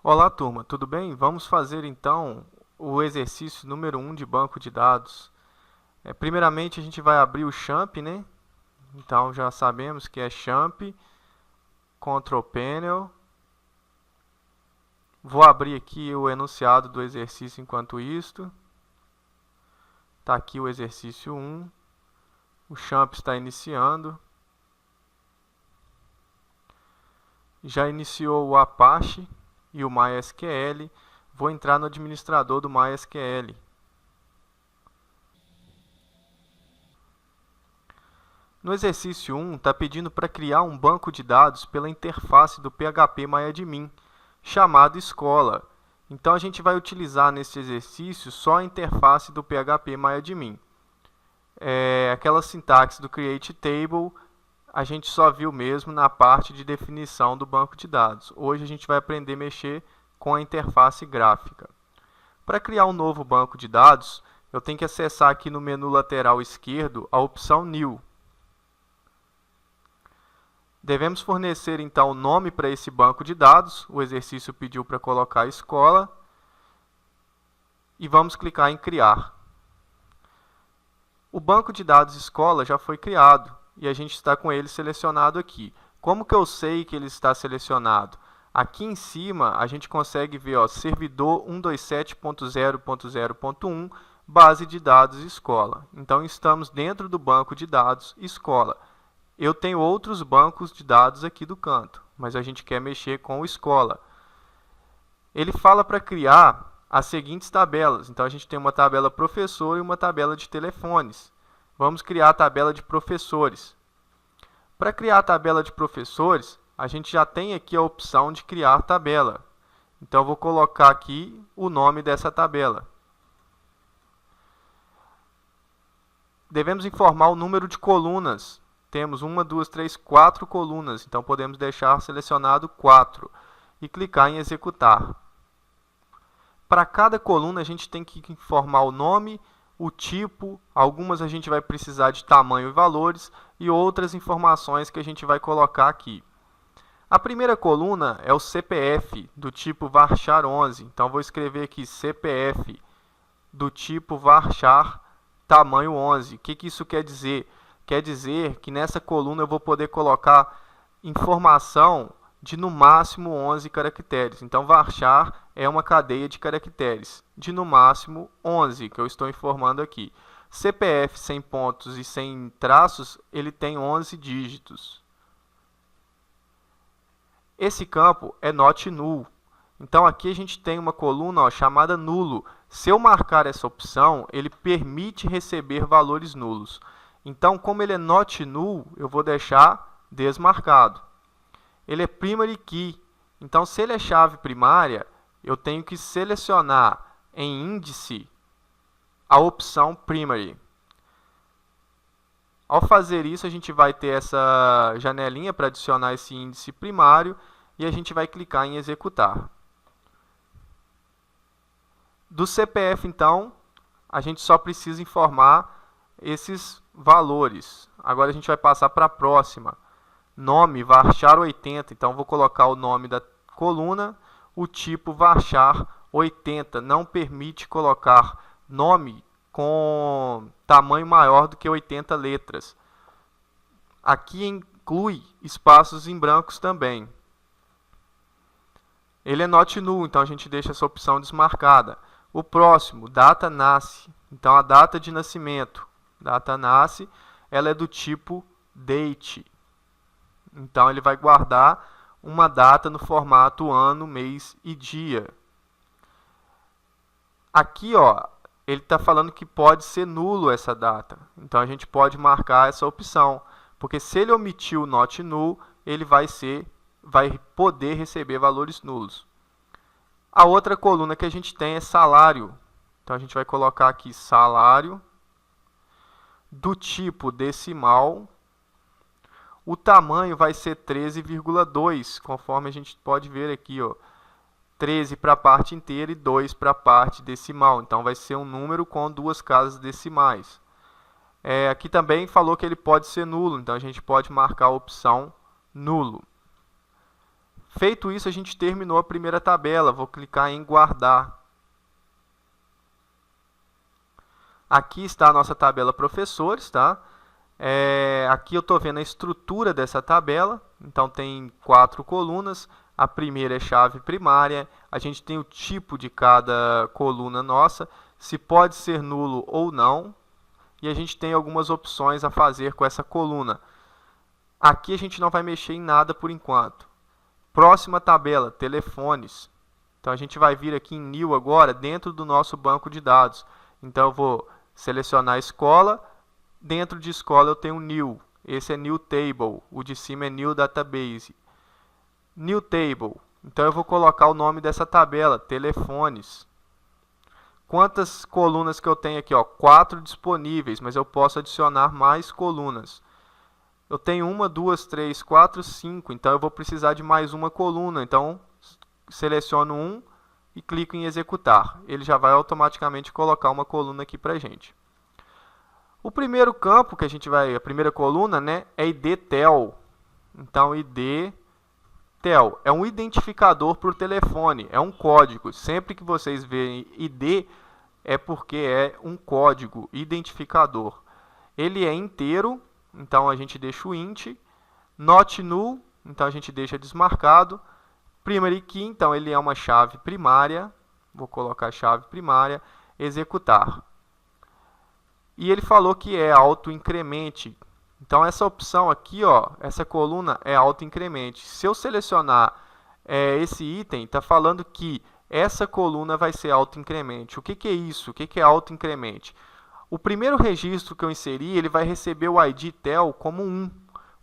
Olá, turma, tudo bem? Vamos fazer então o exercício número 1 de banco de dados. Primeiramente, a gente vai abrir o Champ, né? Então, já sabemos que é Champ, Control Panel. Vou abrir aqui o enunciado do exercício enquanto isto. Está aqui o exercício 1. O Champ está iniciando. Já iniciou o Apache e o MySQL. Vou entrar no administrador do MySQL. No exercício 1, está pedindo para criar um banco de dados pela interface do PHP-MyAdmin, chamado escola. Então, a gente vai utilizar nesse exercício só a interface do PHP-MyAdmin. Aquela sintaxe do createTable, a gente só viu mesmo na parte de definição do banco de dados. Hoje, a gente vai aprender a mexer com a interface gráfica. Para criar um novo banco de dados, eu tenho que acessar aqui no menu lateral esquerdo a opção New. Devemos fornecer, então, o nome para esse banco de dados. O exercício pediu para colocar a escola. E vamos clicar em Criar. O banco de dados escola já foi criado e a gente está com ele selecionado aqui. Como que eu sei que ele está selecionado? Aqui em cima, a gente consegue ver, ó, servidor 127.0.0.1, base de dados escola. Então, estamos dentro do banco de dados escola. Eu tenho outros bancos de dados aqui do canto, mas a gente quer mexer com o escola. Ele fala para criar as seguintes tabelas. Então, a gente tem uma tabela professor e uma tabela de telefones. Vamos criar a tabela de professores. Para criar a tabela de professores, a gente já tem aqui a opção de criar tabela. Então, eu vou colocar aqui o nome dessa tabela. Devemos informar o número de colunas. Temos 1, 2, 3, 4 colunas, então podemos deixar selecionado 4 e clicar em executar. Para cada coluna a gente tem que informar o nome, o tipo, algumas a gente vai precisar de tamanho e valores e outras informações que a gente vai colocar aqui. A primeira coluna é o CPF do tipo varchar11, então vou escrever aqui CPF do tipo varchar tamanho 11. O que isso quer dizer? Quer dizer que nessa coluna eu vou poder colocar informação de no máximo 11 caracteres. Então, varchar é uma cadeia de caracteres de no máximo 11, que eu estou informando aqui. CPF sem pontos e sem traços, ele tem 11 dígitos. Esse campo é not null. Então, aqui a gente tem uma coluna, ó, chamada nulo. Se eu marcar essa opção, ele permite receber valores nulos. Então, como ele é not null, eu vou deixar desmarcado. Ele é primary key. Então, se ele é chave primária, eu tenho que selecionar em índice a opção primary. Ao fazer isso, a gente vai ter essa janelinha para adicionar esse índice primário e a gente vai clicar em executar. Do CPF, então, a gente só precisa informar esses valores. Agora a gente vai passar para a próxima. Nome varchar 80. Então vou colocar o nome da coluna. O tipo varchar 80. Não permite colocar nome com tamanho maior do que 80 letras. Aqui inclui espaços em brancos também. Ele é not null, então a gente deixa essa opção desmarcada. O próximo, data nasce. Então a data de nascimento. Data nasce, ela é do tipo date. Então, ele vai guardar uma data no formato ano, mês e dia. Aqui, ó, ele está falando que pode ser nulo essa data. Então, a gente pode marcar essa opção. Porque se ele omitir o not null, ele vai poder receber valores nulos. A outra coluna que a gente tem é salário. Então, a gente vai colocar aqui salário. Do tipo decimal, o tamanho vai ser 13,2, conforme a gente pode ver aqui, ó, 13 para a parte inteira e 2 para a parte decimal. Então, vai ser um número com duas casas decimais. Aqui também falou que ele pode ser nulo, então a gente pode marcar a opção nulo. Feito isso, a gente terminou a primeira tabela. Vou clicar em guardar. Aqui está a nossa tabela professores, tá? Aqui eu estou vendo a estrutura dessa tabela. Então, tem 4 colunas. A primeira é chave primária. A gente tem o tipo de cada coluna nossa, se pode ser nulo ou não. E a gente tem algumas opções a fazer com essa coluna. Aqui a gente não vai mexer em nada por enquanto. Próxima tabela, telefones. Então, a gente vai vir aqui em New agora, dentro do nosso banco de dados. Então, eu vou selecionar escola. Dentro de escola, eu tenho New. Esse é New Table. O de cima é New Database. New Table. Então, eu vou colocar o nome dessa tabela, telefones. Quantas colunas que eu tenho aqui? 4 disponíveis, mas eu posso adicionar mais colunas. Eu tenho 1, 2, 3, 4, 5, então eu vou precisar de mais uma coluna. Então, seleciono 1 e clico em executar. Ele já vai automaticamente colocar uma coluna aqui para a gente. O primeiro campo que a gente vai, a primeira coluna, né, é ID-TEL. Então, ID-TEL é um identificador para o telefone, é um código. Sempre que vocês verem ID, é porque é um código identificador. Ele é inteiro. Então, a gente deixa o int. Not null, então a gente deixa desmarcado. Primary key, então ele é uma chave primária. Vou colocar a chave primária. Executar. E ele falou que é auto-incremente. Então, essa opção aqui, essa coluna é auto-incremente. Se eu selecionar esse item, está falando que essa coluna vai ser auto-incremente. O que é isso? O que é auto-incremente? O primeiro registro que eu inseri, ele vai receber o ID-TEL como 1.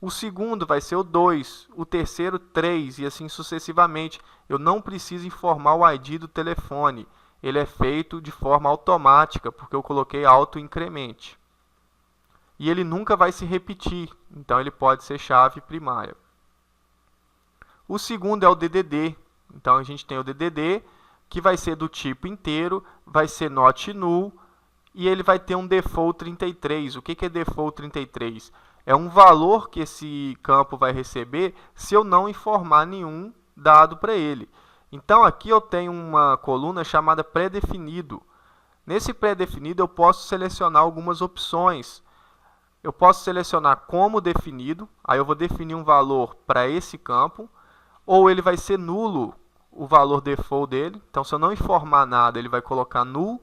O segundo vai ser o 2, o terceiro 3 e assim sucessivamente. Eu não preciso informar o ID do telefone. Ele é feito de forma automática, porque eu coloquei auto-incremente. E ele nunca vai se repetir, então ele pode ser chave primária. O segundo é o DDD. Então a gente tem o DDD, que vai ser do tipo inteiro, vai ser not null, e ele vai ter um default 33. O que é default 33? É um valor que esse campo vai receber se eu não informar nenhum dado para ele. Então, aqui eu tenho uma coluna chamada pré-definido. Nesse pré-definido, eu posso selecionar algumas opções. Eu posso selecionar como definido, aí eu vou definir um valor para esse campo, ou ele vai ser nulo, o valor default dele. Então, se eu não informar nada, ele vai colocar null,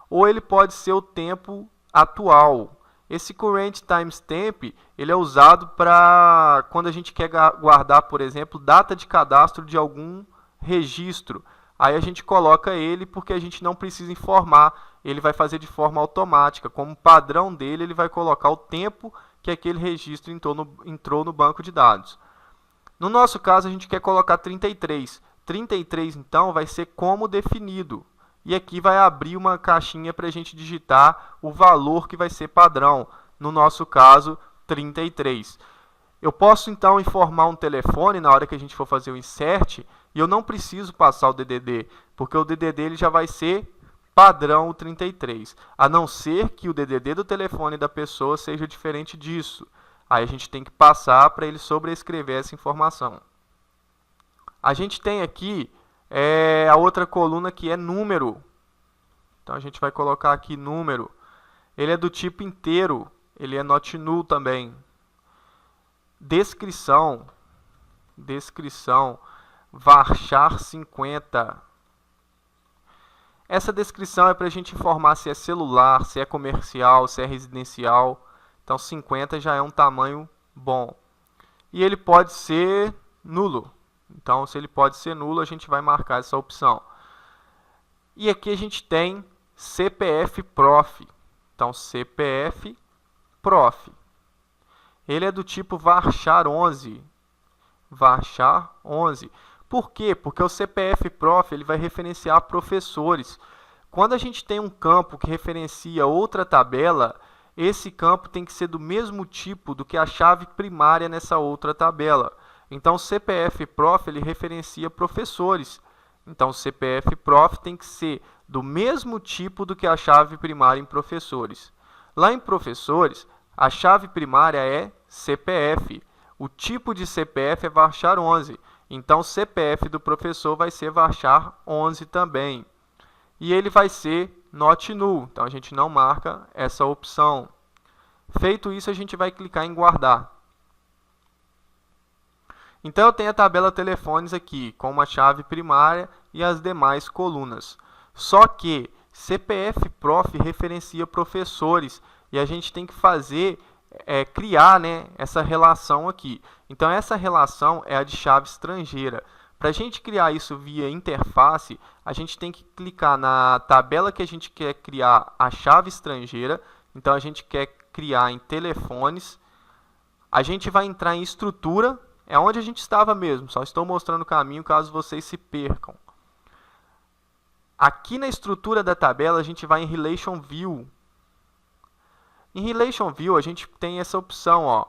ou ele pode ser o tempo atual. Esse current timestamp, ele é usado para quando a gente quer guardar, por exemplo, data de cadastro de algum registro. Aí a gente coloca ele porque a gente não precisa informar. Ele vai fazer de forma automática. Como padrão dele, ele vai colocar o tempo que aquele registro entrou no banco de dados. No nosso caso, a gente quer colocar 33. 33, então, vai ser como definido. E aqui vai abrir uma caixinha para a gente digitar o valor que vai ser padrão. No nosso caso, 33. Eu posso, então, informar um telefone na hora que a gente for fazer o insert, e eu não preciso passar o DDD, porque o DDD ele já vai ser padrão o 33, a não ser que o DDD do telefone da pessoa seja diferente disso. Aí a gente tem que passar para ele sobrescrever essa informação. A gente tem aqui a outra coluna que é número. Então, a gente vai colocar aqui número. Ele é do tipo inteiro, ele é not null também. Descrição, varchar 50. Essa descrição é para a gente informar se é celular, se é comercial, se é residencial. Então, 50 já é um tamanho bom. E ele pode ser nulo. Então, se ele pode ser nulo, a gente vai marcar essa opção. E aqui a gente tem CPF Prof. Então, CPF Prof. Ele é do tipo varchar 11. Varchar 11. Por quê? Porque o CPF Prof ele vai referenciar professores. Quando a gente tem um campo que referencia outra tabela, esse campo tem que ser do mesmo tipo do que a chave primária nessa outra tabela. Então, o CPF Prof ele referencia professores. Então, o CPF Prof tem que ser do mesmo tipo do que a chave primária em professores. Lá em professores, a chave primária é CPF. O tipo de CPF é varchar 11. Então, o CPF do professor vai ser varchar 11 também. E ele vai ser not null, então a gente não marca essa opção. Feito isso, a gente vai clicar em guardar. Então, eu tenho a tabela telefones aqui, com uma chave primária e as demais colunas. Só que CPF Prof referencia professores e a gente tem que criar, né, essa relação aqui. Então, essa relação é a de chave estrangeira. Para a gente criar isso via interface, a gente tem que clicar na tabela que a gente quer criar a chave estrangeira. Então, a gente quer criar em telefones. A gente vai entrar em estrutura, é onde a gente estava mesmo. Só estou mostrando o caminho caso vocês se percam. Aqui na estrutura da tabela, a gente vai em Relation View. Em Relation View, a gente tem essa opção, ó.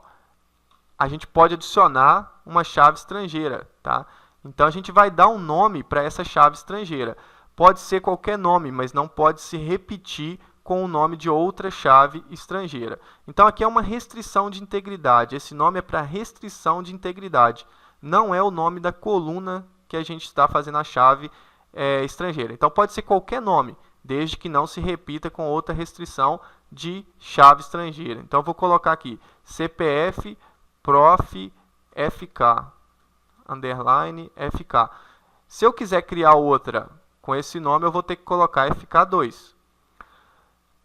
A gente pode adicionar uma chave estrangeira, tá? Então, a gente vai dar um nome para essa chave estrangeira. Pode ser qualquer nome, mas não pode se repetir com o nome de outra chave estrangeira. Então, aqui é uma restrição de integridade. Esse nome é para restrição de integridade. Não é o nome da coluna que a gente está fazendo a chave estrangeira. Então, pode ser qualquer nome, desde que não se repita com outra restrição de chave estrangeira. Então, eu vou colocar aqui CPF Prof FK, underline FK. Se eu quiser criar outra com esse nome, eu vou ter que colocar FK2.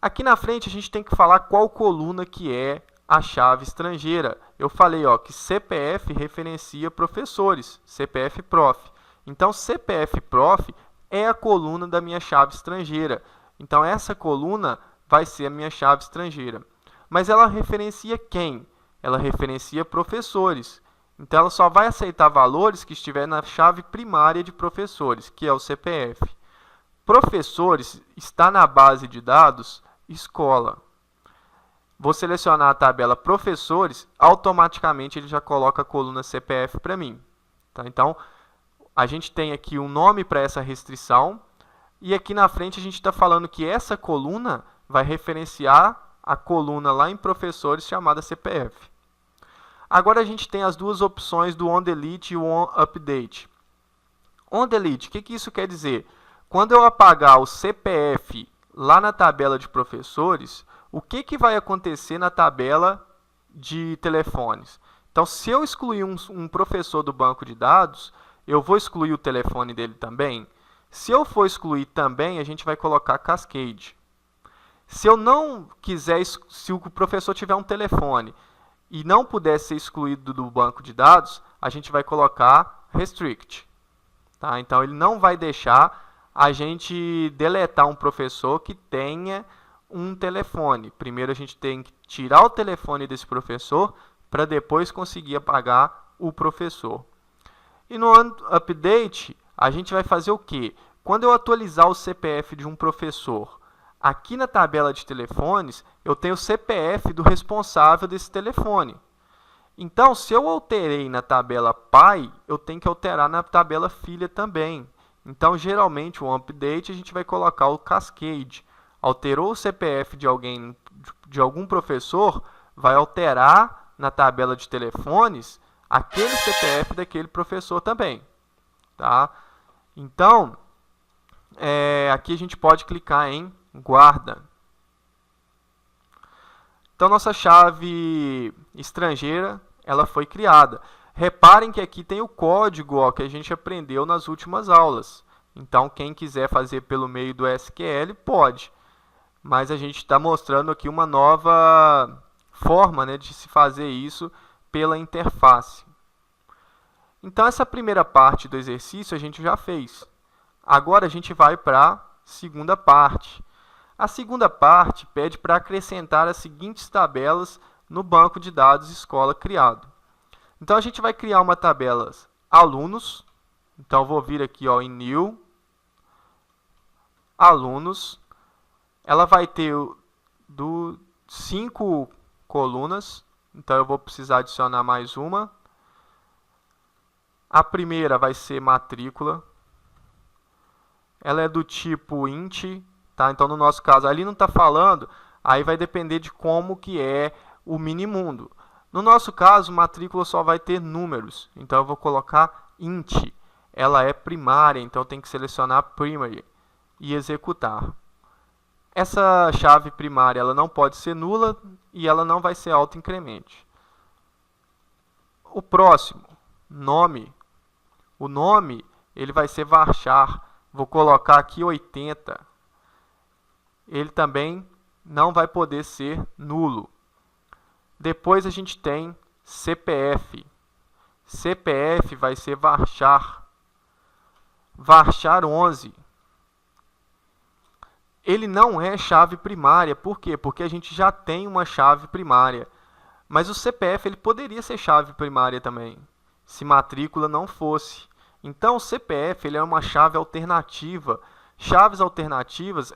Aqui na frente, a gente tem que falar qual coluna que é a chave estrangeira. Eu falei, ó, que CPF referencia professores, CPF Prof. Então, CPF Prof é a coluna da minha chave estrangeira. Então, essa coluna vai ser a minha chave estrangeira. Mas ela referencia quem? Ela referencia professores. Então, ela só vai aceitar valores que estiver na chave primária de professores, que é o CPF. Professores está na base de dados escola. Vou selecionar a tabela professores, automaticamente ele já coloca a coluna CPF para mim. Tá? Então, a gente tem aqui um nome para essa restrição e aqui na frente a gente está falando que essa coluna vai referenciar a coluna lá em professores chamada CPF. Agora a gente tem as duas opções do onDelete e o onUpdate. OnDelete, o que isso quer dizer? Quando eu apagar o CPF lá na tabela de professores, o que vai acontecer na tabela de telefones? Então, se eu excluir um professor do banco de dados, eu vou excluir o telefone dele também? Se eu for excluir também, a gente vai colocar Cascade. Se eu não quiser, se o professor tiver um telefone e não puder ser excluído do banco de dados, a gente vai colocar Restrict. Tá? Então, ele não vai deixar a gente deletar um professor que tenha um telefone. Primeiro, a gente tem que tirar o telefone desse professor para depois conseguir apagar o professor. E no update, a gente vai fazer o quê? Quando eu atualizar o CPF de um professor, aqui na tabela de telefones, eu tenho o CPF do responsável desse telefone. Então, se eu alterei na tabela pai, eu tenho que alterar na tabela filha também. Então, geralmente, o update a gente vai colocar o Cascade. Alterou o CPF de algum professor, vai alterar na tabela de telefones aquele CPF daquele professor também. Tá? Então, aqui a gente pode clicar em guarda. Então, nossa chave estrangeira ela foi criada. Reparem que aqui tem o código que a gente aprendeu nas últimas aulas. Então, quem quiser fazer pelo meio do SQL, pode. Mas a gente está mostrando aqui uma nova forma, né, de se fazer isso pela interface. Então, essa primeira parte do exercício a gente já fez. Agora, a gente vai para a segunda parte. A segunda parte pede para acrescentar as seguintes tabelas no banco de dados escola criado. Então, a gente vai criar uma tabela alunos. Então, eu vou vir aqui em New, alunos. Ela vai ter 5 colunas. Então, eu vou precisar adicionar mais uma. A primeira vai ser matrícula. Ela é do tipo int. Tá? Então, no nosso caso, ali não está falando. Aí vai depender de como que é o minimundo. No nosso caso, matrícula só vai ter números. Então, eu vou colocar int, ela é primária, então tem que selecionar primary e executar. Essa chave primária ela não pode ser nula e ela não vai ser autoincremente. O próximo, nome. O nome ele vai ser varchar. Vou colocar aqui 80. Ele também não vai poder ser nulo. Depois a gente tem CPF. CPF vai ser varchar. Varchar 11. Ele não é chave primária. Por quê? Porque a gente já tem uma chave primária. Mas o CPF ele poderia ser chave primária também, se matrícula não fosse. Então, o CPF ele é uma chave alternativa. Chaves alternativas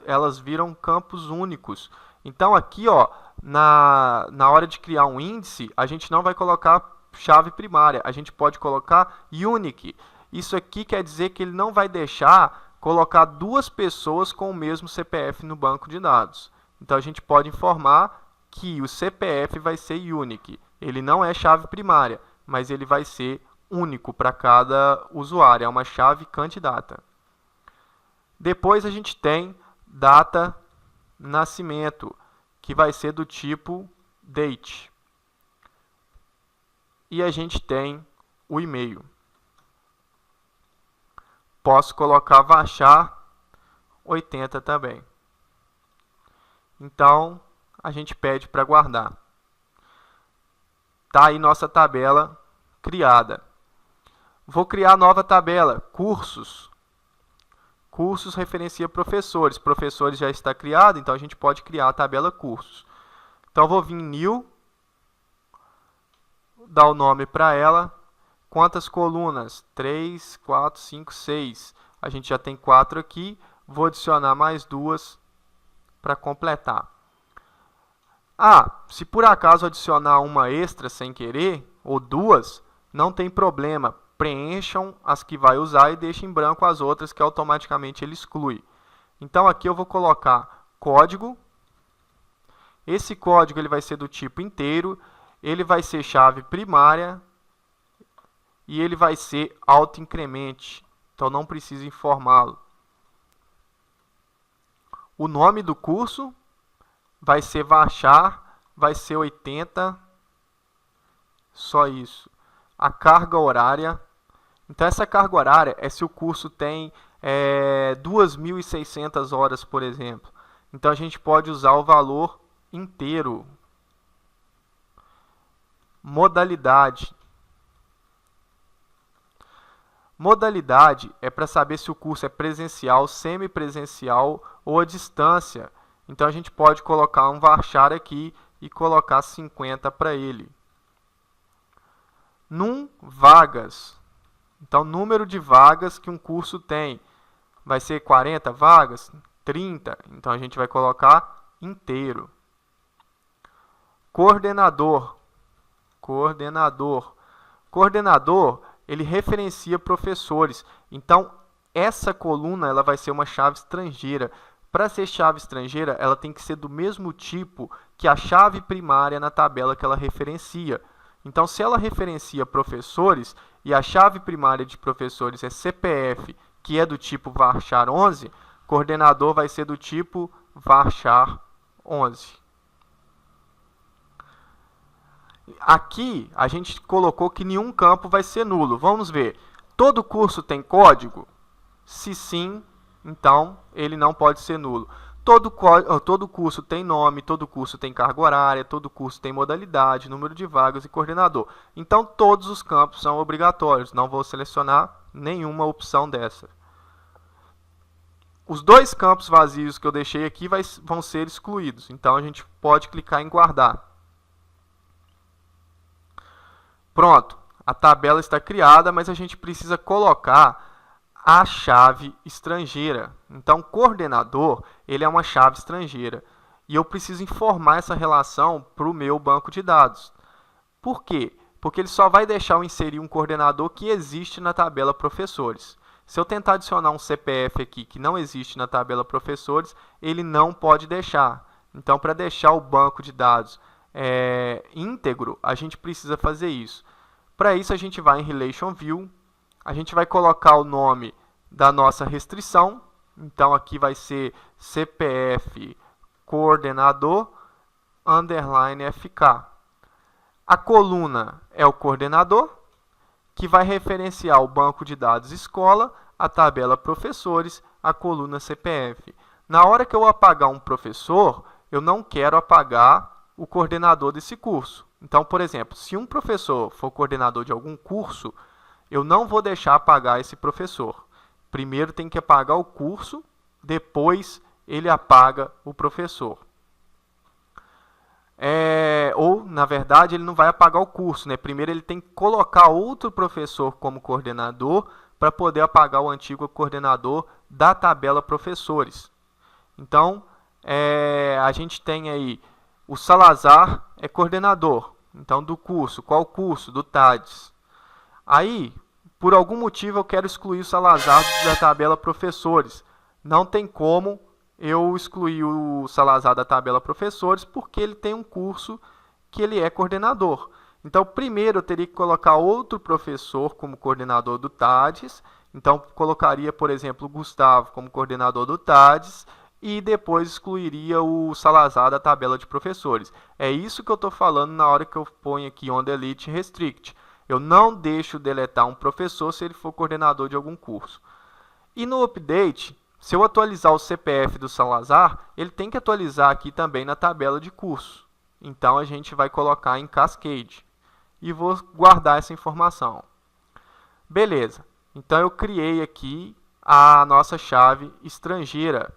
elas viram campos únicos. Então, aqui, ó, na hora de criar um índice, a gente não vai colocar chave primária. A gente pode colocar unique. Isso aqui quer dizer que ele não vai deixar colocar duas pessoas com o mesmo CPF no banco de dados. Então, a gente pode informar que o CPF vai ser unique. Ele não é chave primária, mas ele vai ser único para cada usuário. É uma chave candidata. Depois a gente tem data nascimento, que vai ser do tipo date. E a gente tem o e-mail. Posso colocar varchar 80 também. Então, a gente pede para guardar. Tá aí nossa tabela criada. Vou criar nova tabela, cursos. Cursos referencia professores. Professores já está criado, então a gente pode criar a tabela cursos. Então, vou vir em new, dar o nome para ela. Quantas colunas? 3, 4, 5, 6. A gente já tem 4 aqui. Vou adicionar mais 2 para completar. Se por acaso adicionar uma extra sem querer, ou 2, não tem problema. Preencham as que vai usar e deixem em branco as outras que automaticamente ele exclui. Então aqui eu vou colocar código. Esse código ele vai ser do tipo inteiro, ele vai ser chave primária e ele vai ser autoincremente. Então não precisa informá-lo. O nome do curso vai ser varchar, vai ser 80, só isso. A carga horária, então essa carga horária é se o curso tem 2.600 horas, por exemplo. Então a gente pode usar o valor inteiro. Modalidade. Modalidade é para saber se o curso é presencial, semipresencial ou à distância. Então, a gente pode colocar um varchar aqui e colocar 50 para ele. Vagas. Então, número de vagas que um curso tem. Vai ser 40 vagas? 30. Então, a gente vai colocar inteiro. Coordenador. Coordenador, ele referencia professores. Então, essa coluna ela vai ser uma chave estrangeira. Para ser chave estrangeira, ela tem que ser do mesmo tipo que a chave primária na tabela que ela referencia. Então, se ela referencia professores e a chave primária de professores é CPF, que é do tipo varchar 11, coordenador vai ser do tipo varchar 11. Aqui, a gente colocou que nenhum campo vai ser nulo. Vamos ver. Todo curso tem código? Se sim, então ele não pode ser nulo. Todo curso tem nome, todo curso tem carga horária, todo curso tem modalidade, número de vagas e coordenador. Então, todos os campos são obrigatórios. Não vou selecionar nenhuma opção dessa. Os 2 campos vazios que eu deixei aqui vão ser excluídos. Então, a gente pode clicar em guardar. Pronto, a tabela está criada, mas a gente precisa colocar a chave estrangeira. Então, coordenador, ele é uma chave estrangeira. E eu preciso informar essa relação para o meu banco de dados. Por quê? Porque ele só vai deixar eu inserir um coordenador que existe na tabela professores. Se eu tentar adicionar um CPF aqui que não existe na tabela professores, ele não pode deixar. Então, para deixar o banco de dados íntegro, a gente precisa fazer isso. Para isso, a gente vai em Relation View, a gente vai colocar o nome da nossa restrição. Então, aqui vai ser CPF coordenador underline FK. A coluna é o coordenador, que vai referenciar o banco de dados escola, a tabela professores, a coluna CPF. Na hora que eu apagar um professor, eu não quero apagar o coordenador desse curso. Então, por exemplo, se um professor for coordenador de algum curso, eu não vou deixar apagar esse professor. Primeiro tem que apagar o curso, depois ele apaga o professor. Ou, na verdade, ele não vai apagar o curso, né? Primeiro ele tem que colocar outro professor como coordenador para poder apagar o antigo coordenador da tabela professores. Então, a gente tem aí o Salazar é coordenador. Então, do curso. Qual curso? Do TADES. Aí, por algum motivo, eu quero excluir o Salazar da tabela professores. Não tem como eu excluir o Salazar da tabela professores, porque ele tem um curso que ele é coordenador. Então, primeiro eu teria que colocar outro professor como coordenador do TADES. Então, colocaria, por exemplo, o Gustavo como coordenador do TADES e depois excluiria o Salazar da tabela de professores. É isso que eu estou falando na hora que eu ponho aqui on delete restrict. Eu não deixo deletar um professor se ele for coordenador de algum curso. E no update, se eu atualizar o CPF do Salazar, ele tem que atualizar aqui também na tabela de curso. Então, a gente vai colocar em Cascade. E vou guardar essa informação. Beleza. Então, eu criei aqui a nossa chave estrangeira.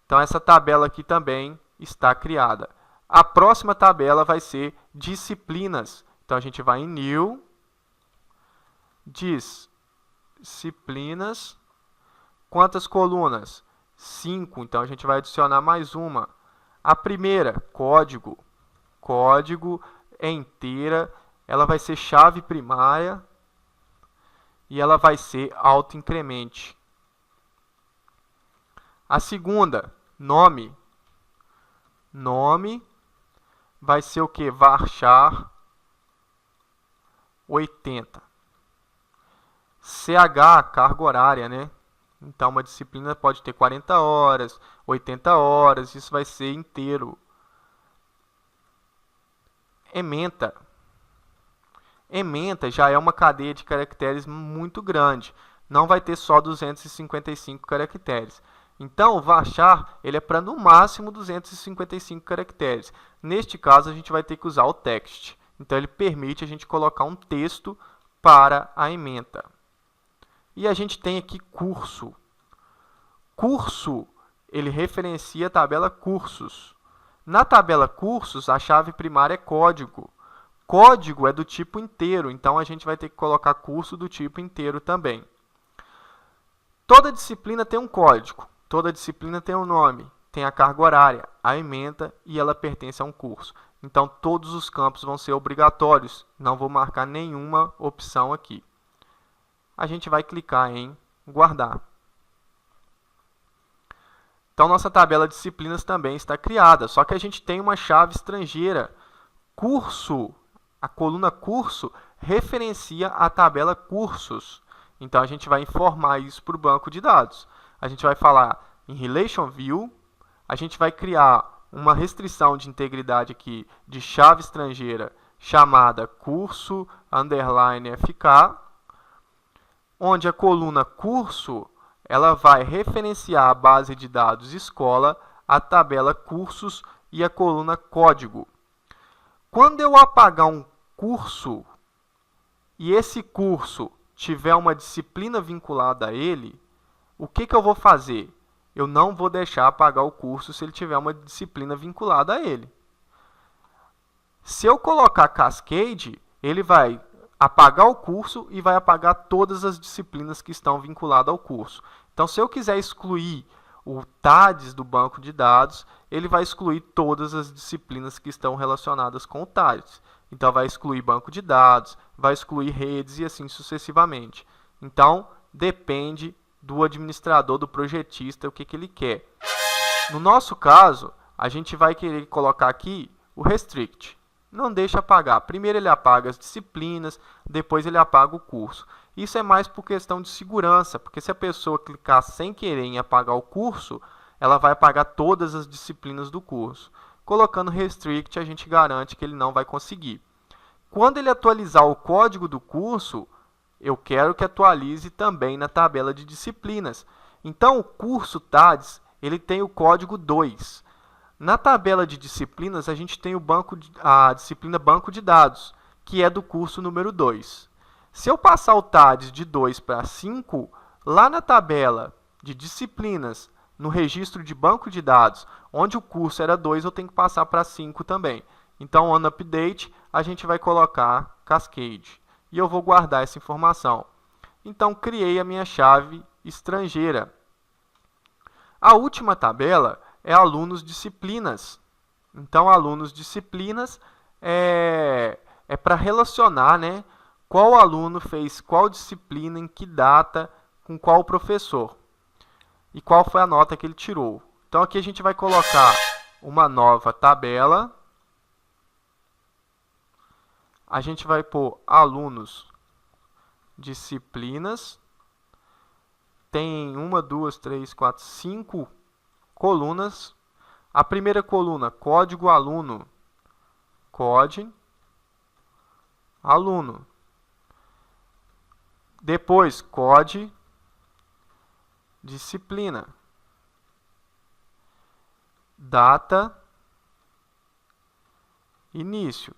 Então, essa tabela aqui também está criada. A próxima tabela vai ser disciplinas. Então, a gente vai em New, disciplinas. Quantas colunas? 5. Então, a gente vai adicionar mais uma. A primeira, código. Código é inteira. Ela vai ser chave primária. E ela vai ser autoincremente. A segunda, nome. Nome vai ser o que? Varchar 80. CH, carga horária, né? Então, uma disciplina pode ter 40 horas, 80 horas, isso vai ser inteiro. Ementa. Ementa já é uma cadeia de caracteres muito grande. Não vai ter só 255 caracteres. Então, o varchar ele é para no máximo 255 caracteres. Neste caso, a gente vai ter que usar o text. Então, ele permite a gente colocar um texto para a ementa. E a gente tem aqui curso. Curso, ele referencia a tabela cursos. Na tabela cursos, a chave primária é código. Código é do tipo inteiro, então a gente vai ter que colocar curso do tipo inteiro também. Toda disciplina tem um código, toda disciplina tem um nome, tem a carga horária, a ementa e ela pertence a um curso. Então, todos os campos vão ser obrigatórios, não vou marcar nenhuma opção aqui. A gente vai clicar em guardar. Então, nossa tabela de disciplinas também está criada, só que a gente tem uma chave estrangeira. Curso, a coluna curso, referencia a tabela cursos. Então, a gente vai informar isso para o banco de dados. A gente vai falar em Relation View, a gente vai criar uma restrição de integridade aqui de chave estrangeira chamada curso underline FK, onde a coluna curso ela vai referenciar a base de dados escola, a tabela cursos e a coluna código. Quando eu apagar um curso e esse curso tiver uma disciplina vinculada a ele, o que eu vou fazer? Eu não vou deixar apagar o curso se ele tiver uma disciplina vinculada a ele. Se eu colocar Cascade, ele vai apagar o curso e vai apagar todas as disciplinas que estão vinculadas ao curso. Então, se eu quiser excluir o TADES do banco de dados, ele vai excluir todas as disciplinas que estão relacionadas com o TADES. Então, vai excluir banco de dados, vai excluir redes e assim sucessivamente. Então, depende do administrador, do projetista, o que ele quer. No nosso caso, a gente vai querer colocar aqui o restrict. não deixa apagar. Primeiro ele apaga as disciplinas, depois ele apaga o curso. Isso é mais por questão de segurança, porque se a pessoa clicar sem querer em apagar o curso, ela vai apagar todas as disciplinas do curso. Colocando Restrict, a gente garante que ele não vai conseguir. Quando ele atualizar o código do curso, eu quero que atualize também na tabela de disciplinas. Então, o curso TADS, ele tem o código 2. Na tabela de disciplinas, a gente tem a disciplina Banco de Dados, que é do curso número 2. Se eu passar o TADS de 2 para 5, lá na tabela de disciplinas, no registro de banco de dados, onde o curso era 2, eu tenho que passar para 5 também. Então, on update, a gente vai colocar Cascade. E eu vou guardar essa informação. Então, criei a minha chave estrangeira. A última tabela é alunos disciplinas. Então, alunos disciplinas é para relacionar, né, qual aluno fez qual disciplina, em que data, com qual professor. E qual foi a nota que ele tirou. Então, aqui a gente vai colocar uma nova tabela. A gente vai pôr alunos disciplinas. Tem 1, 2, 3, 4, 5 colunas. A primeira coluna, código aluno. Code aluno. Depois, code disciplina. Data início.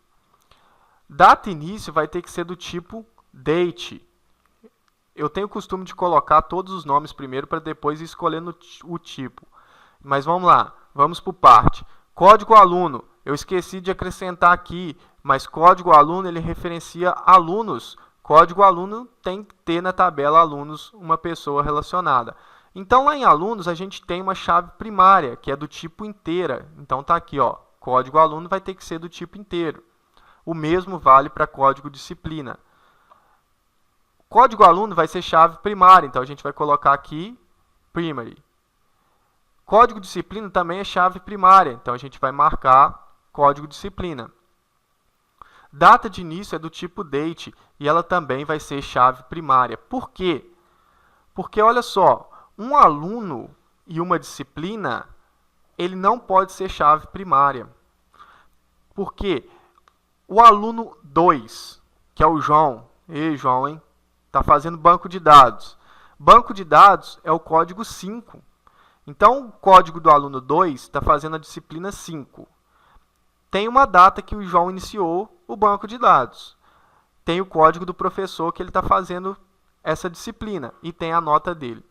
Data início vai ter que ser do tipo date. Eu tenho o costume de colocar todos os nomes primeiro para depois ir escolhendo o tipo. Mas vamos lá, vamos por parte. Código aluno, eu esqueci de acrescentar aqui, mas código aluno ele referencia alunos. Código aluno tem que ter na tabela alunos uma pessoa relacionada. Então, lá em alunos, a gente tem uma chave primária, que é do tipo inteira. Então, está aqui, ó, código aluno vai ter que ser do tipo inteiro. O mesmo vale para código disciplina. Código aluno vai ser chave primária, então a gente vai colocar aqui primary. Código disciplina também é chave primária, então a gente vai marcar código disciplina. Data de início é do tipo date e ela também vai ser chave primária. Por quê? Porque, olha só, um aluno e uma disciplina, ele não pode ser chave primária. Porque o aluno 2, que é o João, ei João, hein? Está fazendo banco de dados. Banco de dados é o código 5. Então, o código do aluno 2 está fazendo a disciplina 5. Tem uma data que o João iniciou o banco de dados. Tem o código do professor que ele está fazendo essa disciplina e tem a nota dele.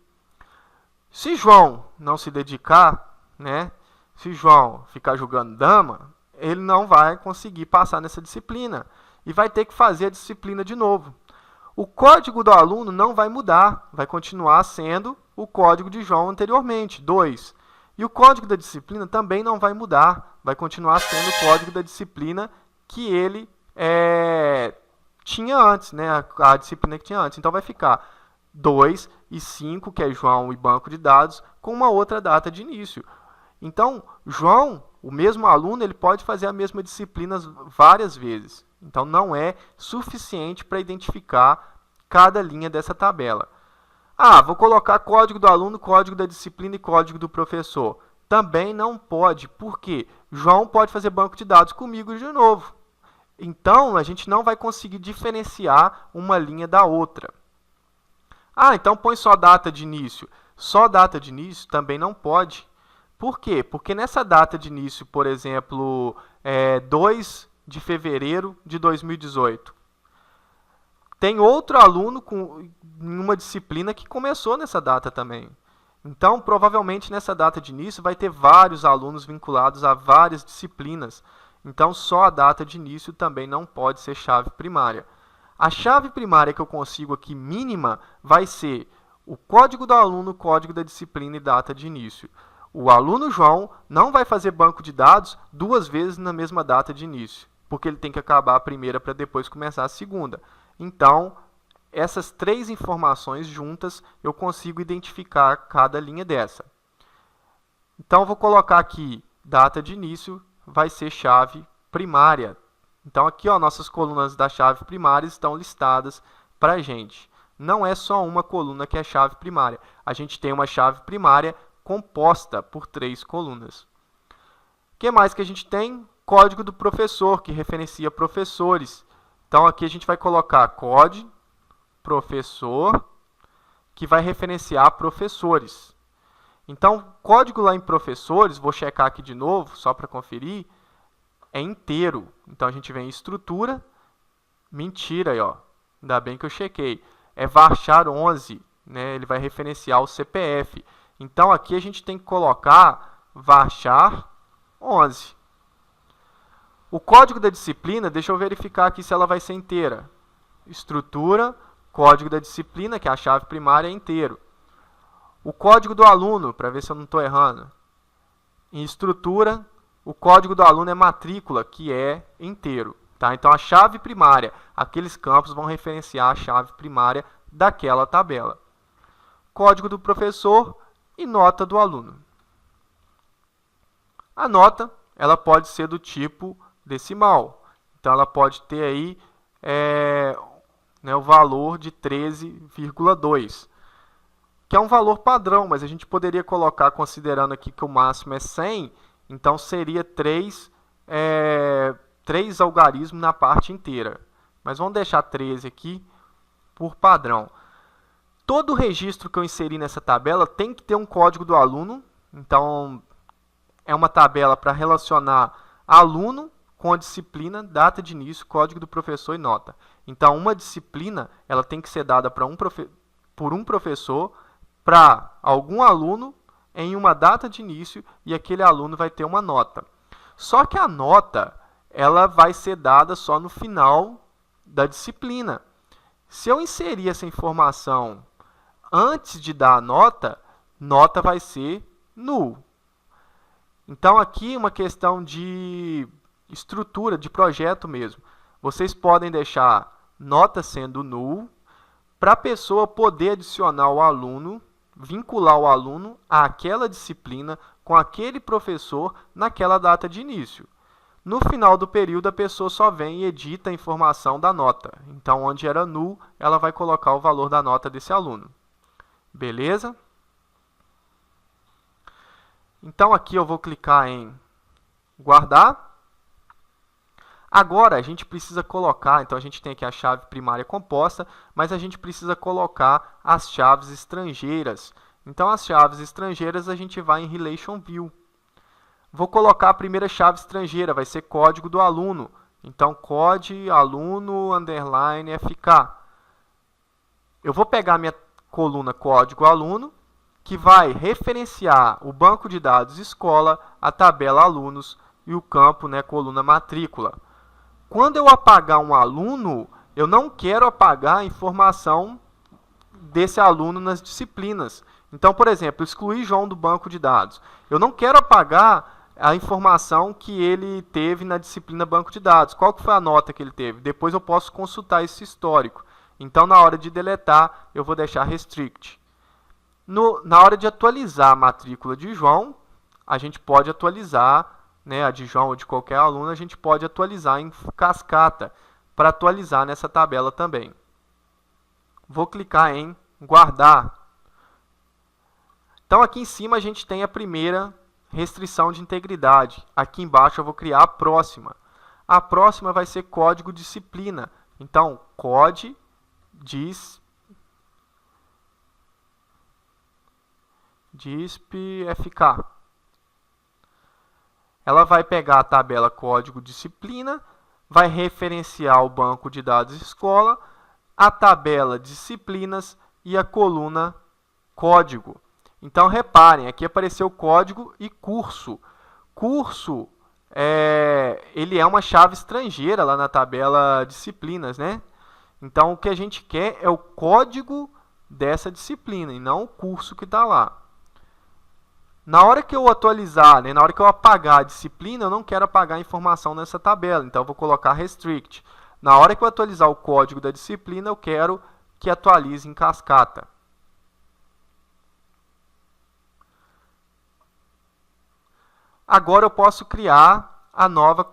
Se João não se dedicar, né, se João ficar jogando dama, ele não vai conseguir passar nessa disciplina e vai ter que fazer a disciplina de novo. O código do aluno não vai mudar, vai continuar sendo o código de João anteriormente, 2. E o código da disciplina também não vai mudar, vai continuar sendo o código da disciplina que ele tinha antes, né, a disciplina que tinha antes. Então vai ficar 2 e 5, que é João e banco de dados, com uma outra data de início. Então, João, o mesmo aluno, ele pode fazer a mesma disciplina várias vezes. Então, não é suficiente para identificar cada linha dessa tabela. Ah, vou colocar código do aluno, código da disciplina e código do professor. Também não pode, porque João pode fazer banco de dados comigo de novo. Então, a gente não vai conseguir diferenciar uma linha da outra. Ah, então põe só data de início. Só data de início também não pode. Por quê? Porque nessa data de início, por exemplo, 2 de fevereiro de 2018, tem outro aluno com uma disciplina que começou nessa data também. Então, provavelmente, nessa data de início, vai ter vários alunos vinculados a várias disciplinas. Então, só a data de início também não pode ser chave primária. A chave primária que eu consigo aqui, mínima, vai ser o código do aluno, código da disciplina e data de início. O aluno João não vai fazer banco de dados 2 vezes na mesma data de início, porque ele tem que acabar a primeira para depois começar a segunda. Então, essas 3 informações juntas, eu consigo identificar cada linha dessa. Então, eu vou colocar aqui, data de início vai ser chave primária Então, aqui, ó, nossas colunas da chave primária estão listadas para a gente. Não é só uma coluna que é chave primária. A gente tem uma chave primária composta por 3 colunas. O que mais que a gente tem? Código do professor, que referencia professores. Então, aqui a gente vai colocar código professor, que vai referenciar professores. Então, código lá em professores, vou checar aqui de novo, só para conferir, é inteiro. Então, a gente vem em estrutura, mentira aí, ó. Ainda bem que eu chequei. É varchar 11, né? Ele vai referenciar o CPF. Então, aqui a gente tem que colocar varchar 11. O código da disciplina, deixa eu verificar aqui se ela vai ser inteira. Estrutura, código da disciplina, que é a chave primária, é inteiro. O código do aluno, para ver se eu não estou errando. Em estrutura, o código do aluno é matrícula, que é inteiro. Tá? Então, a chave primária, aqueles campos vão referenciar a chave primária daquela tabela. Código do professor e nota do aluno. A nota, ela pode ser do tipo decimal. Então, ela pode ter aí o valor de 13,2. Que é um valor padrão, mas a gente poderia colocar, considerando aqui que o máximo é 100, então seria 3 algarismos na parte inteira. Mas vamos deixar 13 aqui por padrão. Todo registro que eu inseri nessa tabela tem que ter um código do aluno. Então, é uma tabela para relacionar aluno com a disciplina, data de início, código do professor e nota. Então, uma disciplina ela tem que ser dada por um professor para algum aluno em uma data de início e aquele aluno vai ter uma nota. Só que a nota ela vai ser dada só no final da disciplina. Se eu inserir essa informação antes de dar a nota, nota vai ser null. Então, aqui uma questão de estrutura, de projeto mesmo. Vocês podem deixar nota sendo null para a pessoa poder adicionar o aluno, vincular o aluno àquela disciplina com aquele professor naquela data de início. No final do período, a pessoa só vem e edita a informação da nota. Então, onde era null, ela vai colocar o valor da nota desse aluno. Beleza? Então, aqui eu vou clicar em guardar. Agora, a gente precisa colocar, então a gente tem aqui a chave primária composta, mas a gente precisa colocar as chaves estrangeiras. Então, as chaves estrangeiras a gente vai em Relation View. Vou colocar a primeira chave estrangeira, vai ser código do aluno. Então, code aluno underline FK. Eu vou pegar a minha coluna código aluno, que vai referenciar o banco de dados escola, a tabela alunos e o campo, coluna matrícula. Quando eu apagar um aluno, eu não quero apagar a informação desse aluno nas disciplinas. Então, por exemplo, excluir João do banco de dados. Eu não quero apagar a informação que ele teve na disciplina banco de dados. Qual que foi a nota que ele teve? Depois eu posso consultar esse histórico. Então, na hora de deletar, eu vou deixar restrict. Na hora de atualizar a matrícula de João, a gente pode atualizar, a de João ou de qualquer aluno, a gente pode atualizar em cascata, para atualizar nessa tabela também. Vou clicar em guardar. Então, aqui em cima a gente tem a primeira restrição de integridade. Aqui embaixo eu vou criar a próxima. A próxima vai ser código disciplina. Então, code disp.fk. Ela vai pegar a tabela código disciplina, vai referenciar o banco de dados escola, a tabela disciplinas e a coluna código. Então, reparem, aqui apareceu código e curso. Curso, ele é uma chave estrangeira lá na tabela disciplinas, né? Então, o que a gente quer é o código dessa disciplina e não o curso que está lá. Na hora que eu atualizar, na hora que eu apagar a disciplina, eu não quero apagar a informação nessa tabela, então eu vou colocar restrict. Na hora que eu atualizar o código da disciplina, eu quero que atualize em cascata. Agora eu posso criar a nova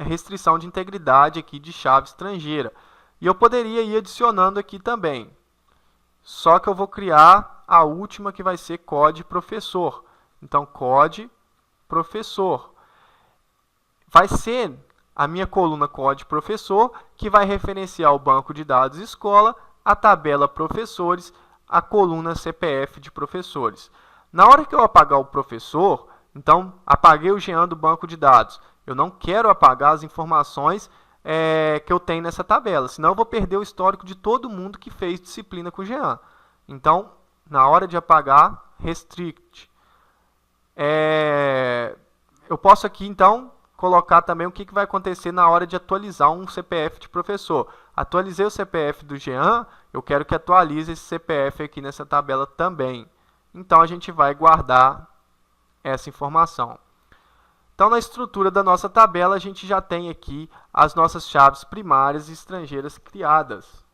restrição de integridade aqui de chave estrangeira. E eu poderia ir adicionando aqui também. Só que eu vou criar a última, que vai ser code professor. Então, code professor. Vai ser a minha coluna code professor, que vai referenciar o banco de dados escola, a tabela professores, a coluna CPF de professores. Na hora que eu apagar o professor, então apaguei o Jean do banco de dados. Eu não quero apagar as informações que eu tenho nessa tabela, senão eu vou perder o histórico de todo mundo que fez disciplina com o Jean. Então, na hora de apagar, restrict. Eu posso aqui, então, colocar também o que vai acontecer na hora de atualizar um CPF de professor. Atualizei o CPF do Jean, eu quero que atualize esse CPF aqui nessa tabela também. Então, a gente vai guardar essa informação. Então, na estrutura da nossa tabela, a gente já tem aqui as nossas chaves primárias e estrangeiras criadas.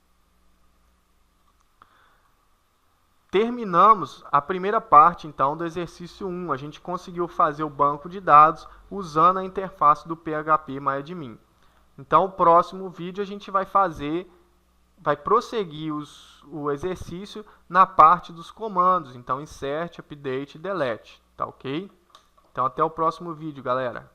Terminamos a primeira parte, então, do exercício 1. A gente conseguiu fazer o banco de dados usando a interface do PHP MyAdmin. Então, o próximo vídeo a gente vai prosseguir o exercício na parte dos comandos. Então, insert, update e delete. Tá ok? Então, até o próximo vídeo, galera.